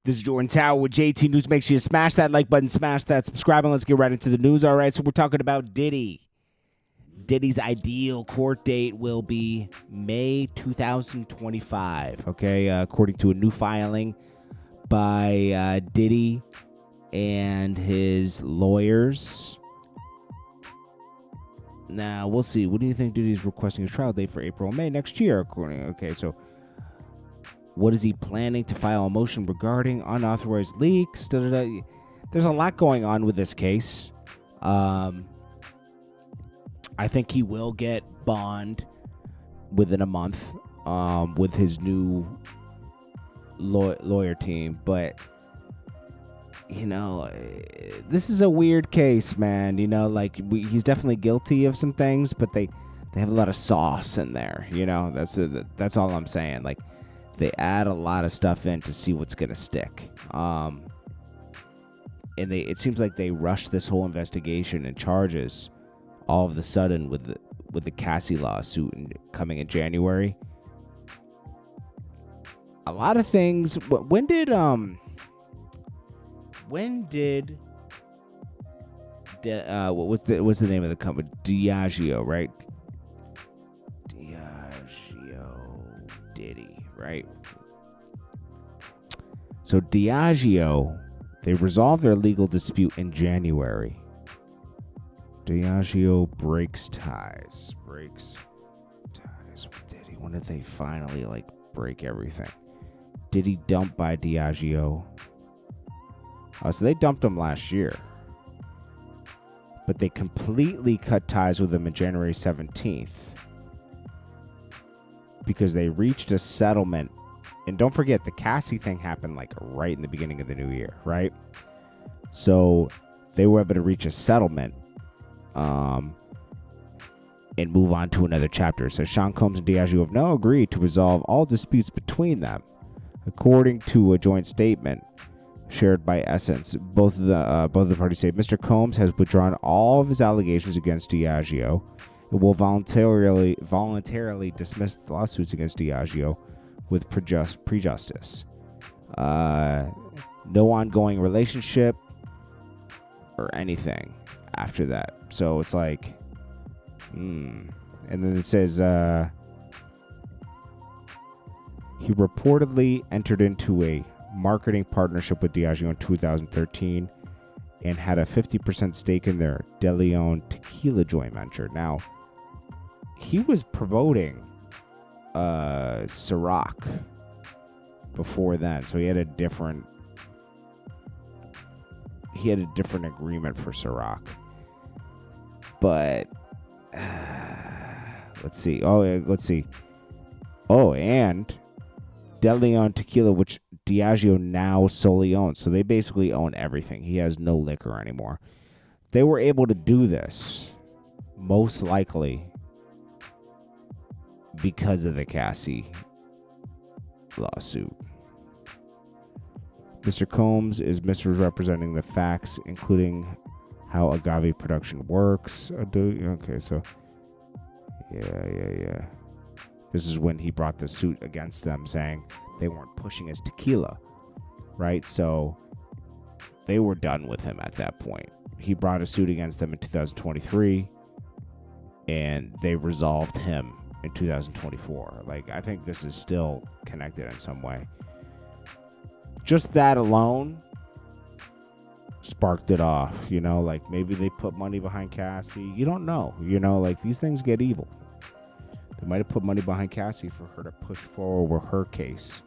This is Jordan Tower with JT News. Make sure you smash that like button, smash that subscribe, and let's get right into the news. All right, so we're talking about Diddy. Diddy's ideal court date will be May 2025, okay, according to a new filing by Diddy and his lawyers. Now, we'll see. What do you think Diddy's requesting a trial date for April or May next year? Okay, so what is he planning to file a motion regarding unauthorized leaks? There's a lot going on with this case. I think he will get bond within a month with his new lawyer team. But, you know, this is a weird case, man. You know, like he's definitely guilty of some things, but they have a lot of sauce in there. You know, that's all I'm saying. Like, they add a lot of stuff in to see what's gonna stick. And it seems like they rushed this whole investigation and charges all of the sudden with the Cassie lawsuit coming in January. A lot of things. When did what's the name of the company? Diageo, right? Diddy, right? So Diageo, they resolved their legal dispute in January. Diageo breaks ties with Diddy. When did they finally break everything? Diddy dumped by Diageo. So they dumped him last year, but they completely cut ties with him on January 17th because they reached a settlement. And don't forget, the Cassie thing happened right in the beginning of the new year, right? So they were able to reach a settlement and move on to another chapter. So Sean Combs and Diageo have now agreed to resolve all disputes between them, according to a joint statement shared by Essence. Both of the parties say Mr. Combs has withdrawn all of his allegations against Diageo and will voluntarily dismiss the lawsuits against Diageo with prejudice. No ongoing relationship or anything after that. So it's like, and then it says he reportedly entered into a marketing partnership with Diageo in 2013 and had a 50% stake in their De Leon tequila joint venture. Now, he was promoting Ciroc before then, so he had a different agreement for Ciroc. But let's see. And De Leon tequila, which Diageo now solely owns. So they basically own everything. He has no liquor anymore. They were able to do this most likely because of the Cassie lawsuit. Mr. Combs is misrepresenting the facts, including how agave production works. Okay, so yeah. This is when he brought the suit against them, saying they weren't pushing his tequila, right? So they were done with him at that point. He brought a suit against them in 2023, and they resolved him in 2024. I think this is still connected in some way. Just that alone sparked it off, maybe they put money behind Cassie. You don't know, these things get evil. They might have put money behind Cassie for her to push forward with her case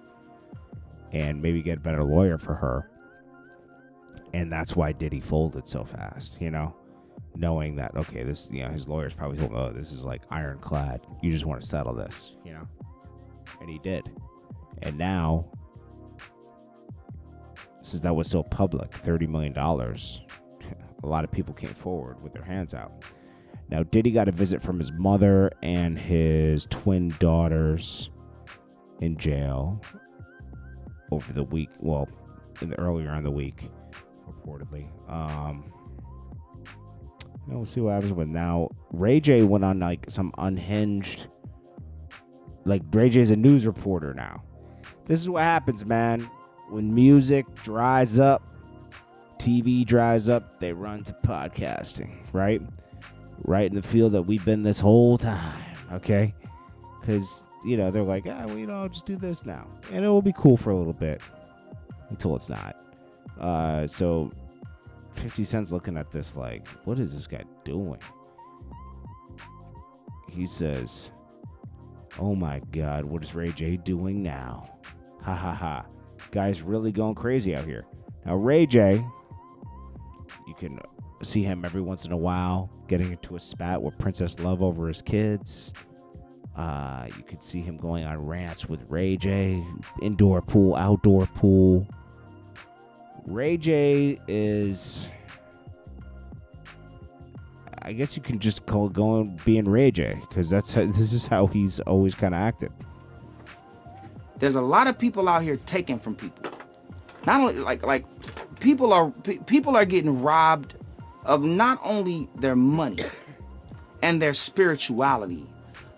and maybe get a better lawyer for her. And that's why Diddy folded so fast, knowing that, okay, this, his lawyers probably told him, oh, this is ironclad. You just want to settle this, And he did. And now, since that was so public, $30 million, a lot of people came forward with their hands out. Now, Diddy got a visit from his mother and his twin daughters in jail over the week. Well, earlier in the week, reportedly. We'll see what happens with now. Ray J went on some unhinged. Ray J's a news reporter now. This is what happens, man. when music dries up, TV dries up, they run to podcasting, right? Right in the field that we've been this whole time, okay? Because, they're like, I'll just do this now. And it will be cool for a little bit until it's not. So 50 Cent's looking at this like, what is this guy doing? He says, oh my God, what is Ray J doing now? Ha ha ha. Guy's really going crazy out here. Now, Ray J, you can see him every once in a while getting into a spat with Princess Love over his kids. You could see him going on rants with Ray J, indoor pool, outdoor pool. Ray J is, I guess you can just call it going being Ray J, because this is how he's always kind of acted. There's a lot of people out here taking from people. Not only like people are getting robbed of not only their money and their spirituality,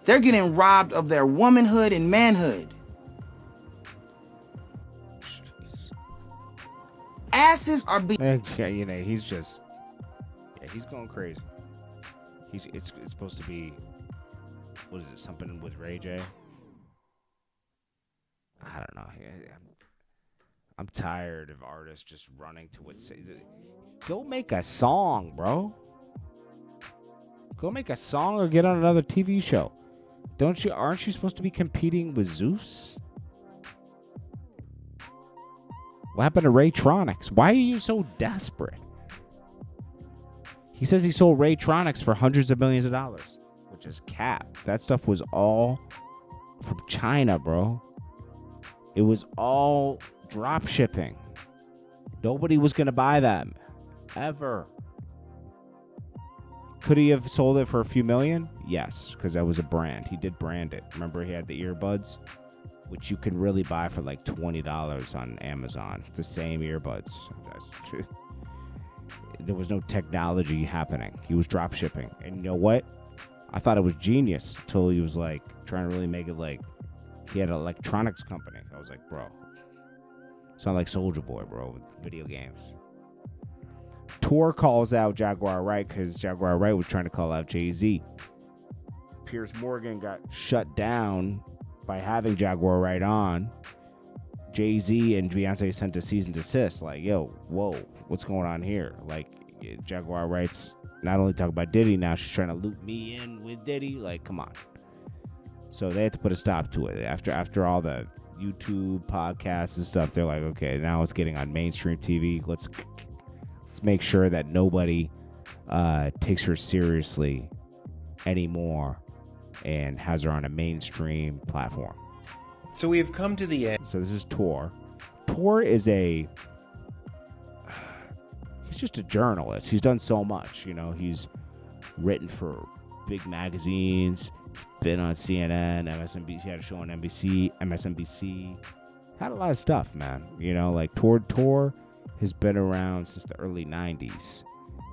they're getting robbed of their womanhood and manhood. Jeez. Asses are being... he's going crazy. It's supposed to be, what is it, something with Ray J? I don't know. I'm tired of artists just running to it. Go make a song, bro. Go make a song or get on another TV show. Aren't you supposed to be competing with Zeus? What happened to Raytronics? Why are you so desperate? He says he sold Raytronics for hundreds of millions of dollars, which is cap. That stuff was all from China, bro. It was all drop shipping. Nobody was going to buy them. Ever. Could he have sold it for a few million? Yes, because that was a brand. He did brand it. Remember, he had the earbuds, which you can really buy for like $20 on Amazon. The same earbuds. That's true. There was no technology happening. He was drop shipping. And you know what? I thought it was genius until he was like trying to really make it like he had an electronics company. I was like, bro, sound like Soulja Boy, bro, with video games. Tor calls out Jaguar Wright because Jaguar Wright was trying to call out Jay-Z. Piers Morgan got shut down by having Jaguar Wright on. Jay-Z and Beyonce sent a cease and desist. Like, yo, whoa, what's going on here? Like, Jaguar Wright's not only talking about Diddy now, she's trying to loop me in with Diddy. Like, come on. So they had to put a stop to it. After all the YouTube podcasts and stuff, they're like, okay, now it's getting on mainstream TV. Let's make sure that nobody takes her seriously anymore and has her on a mainstream platform. So we have come to the end. So this is Tor. Tor is he's just a journalist. He's done so much, he's written for big magazines. He's been on CNN, MSNBC, he had a show on NBC, MSNBC. Had a lot of stuff, man. Like Tor has been around since the early 90s.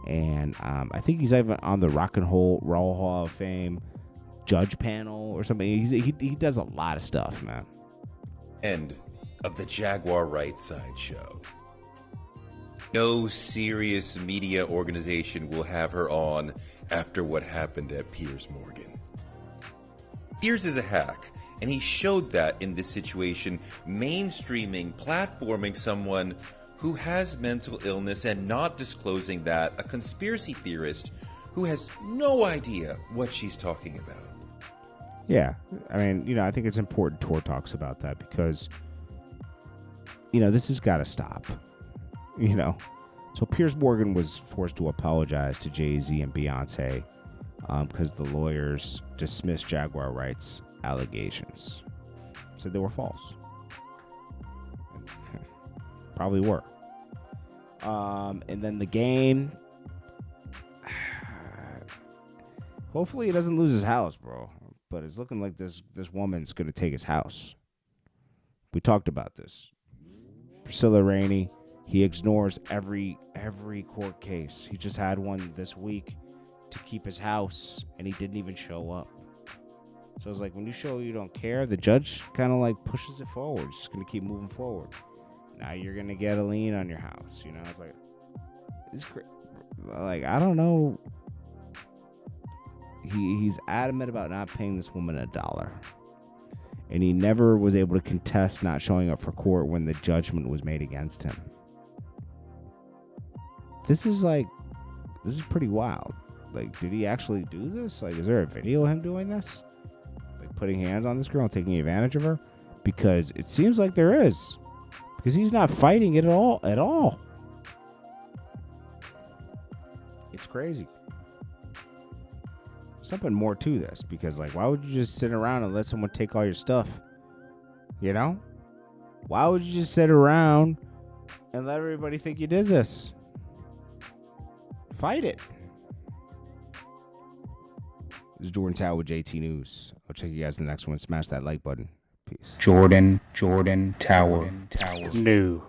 And I think he's even on the Rock and Roll Hall of Fame judge panel or something. He does a lot of stuff, man. End of the Jaguar Wright sideshow. No serious media organization will have her on after what happened at Piers Morgan. Piers is a hack, and he showed that in this situation, mainstreaming, platforming someone who has mental illness and not disclosing that, a conspiracy theorist who has no idea what she's talking about. Yeah, I mean, I think it's important Tor talks about that because, this has got to stop, So Piers Morgan was forced to apologize to Jay-Z and Beyonce because the lawyers dismissed Jaguar Wright's allegations. Said they were false. Probably were. And then the game. Hopefully he doesn't lose his house, bro. But it's looking like this woman's going to take his house. We talked about this. Priscilla Rainey, he ignores every court case. He just had one this week to keep his house, and he didn't even show up. So it's like, when you show you don't care, the judge kind of like pushes it forward. He's just going to keep moving forward. Now you're gonna get a lien on your house. You know, it's like, like, I don't know. He's adamant about not paying this woman $1. And he never was able to contest not showing up for court when the judgment was made against him. This is pretty wild. Like, did he actually do this? Like, is there a video of him doing this? Like, putting hands on this girl and taking advantage of her? Because it seems like there is. Because he's not fighting it at all. It's crazy. Something more to this, because like, why would you just sit around and let someone take all your stuff? You know? Why would you just sit around and let everybody think you did this? Fight it. This is Jordan Tower with JT News. I'll check you guys in the next one. Smash that like button. Peace. Jordan Tower. New.